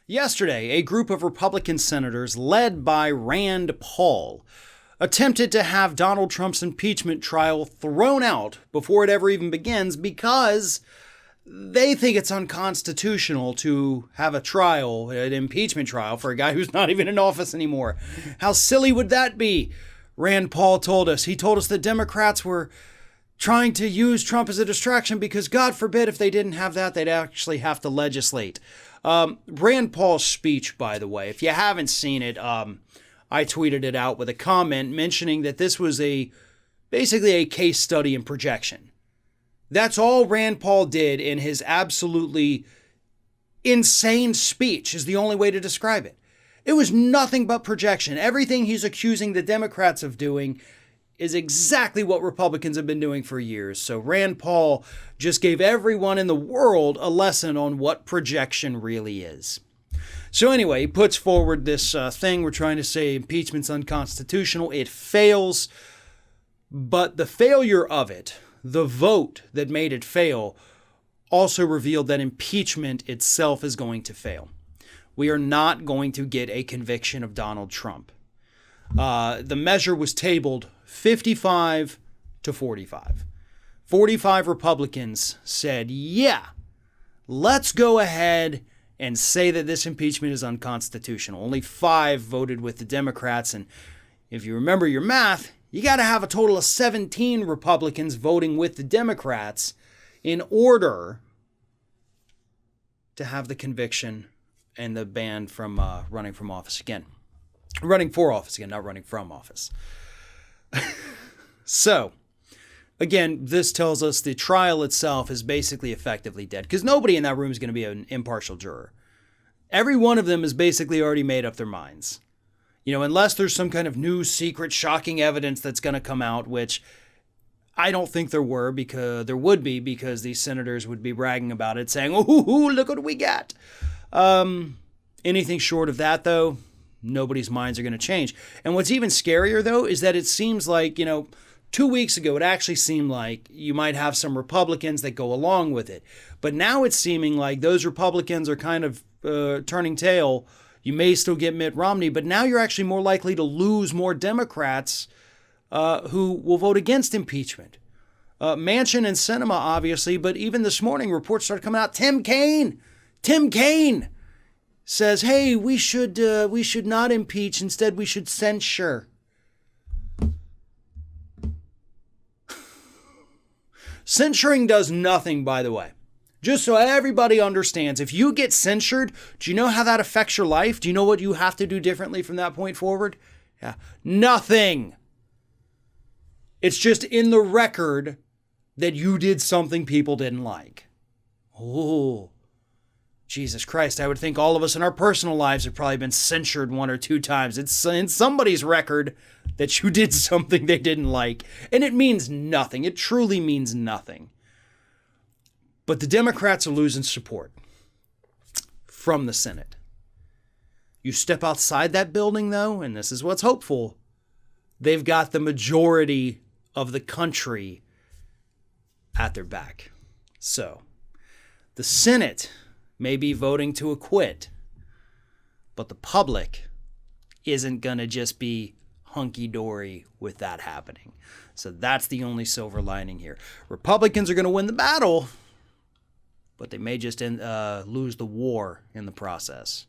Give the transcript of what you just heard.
Yesterday, a group of Republican senators led by Rand Paul attempted to have Donald Trump's impeachment trial thrown out before it ever even begins because they think it's unconstitutional to have a trial, an impeachment trial, for a guy who's not even in office anymore. How silly would that be? Rand Paul told us. He told us that Democrats were trying to use Trump as a distraction because, God forbid, if they didn't have that, they'd actually have to legislate. Rand Paul's speech, by the way, if you haven't seen it, I tweeted it out with a comment mentioning that this was basically a case study in projection. That's all Rand Paul did in his absolutely insane speech is the only way to describe it. It was nothing but projection. Everything he's accusing the Democrats of doing is exactly what Republicans have been doing for years. So Rand Paul just gave everyone in the world a lesson on what projection really is. So anyway, he puts forward this thing. We're trying to say impeachment's unconstitutional. It fails. But the failure of it, the vote that made it fail, also revealed that impeachment itself is going to fail. We are not going to get a conviction of Donald Trump. The measure was tabled 55 to 45. 45 Republicans said, yeah, let's go ahead and say that this impeachment is unconstitutional. Only 5 voted with the Democrats. And if you remember your math, you got to have a total of 17 Republicans voting with the Democrats in order to have the conviction and the ban from running from office again. Running for office again, not running from office. So, again, this tells us the trial itself is basically effectively dead because nobody in that room is going to be an impartial juror. Every one of them has basically already made up their minds. Unless there's some kind of new, secret, shocking evidence that's going to come out, which I don't think there would be because these senators would be bragging about it, saying, "Oh, look what we got." Anything short of that, though, nobody's minds are going to change. And what's even scarier, though, is that it seems like, 2 weeks ago, it actually seemed like you might have some Republicans that go along with it. But now it's seeming like those Republicans are kind of turning tail. You may still get Mitt Romney, but now you're actually more likely to lose more Democrats who will vote against impeachment. Manchin and Sinema, obviously, but even this morning, reports started coming out. Tim Kaine says, hey, we should not impeach. Instead, we should censure. Censuring does nothing, by the way. Just so everybody understands, if you get censured, do you know how that affects your life? Do you know what you have to do differently from that point forward? Yeah, nothing. It's just in the record that you did something people didn't like. Oh, Jesus Christ, I would think all of us in our personal lives have probably been censured 1 or 2 times. It's in somebody's record that you did something they didn't like. And it means nothing. It truly means nothing. But the Democrats are losing support from the Senate. You step outside that building, though, and this is what's hopeful, they've got the majority of the country at their back. So, the Senate may be voting to acquit, but the public isn't going to just be hunky-dory with that happening. So that's the only silver lining here. Republicans are going to win the battle, but they may just lose the war in the process.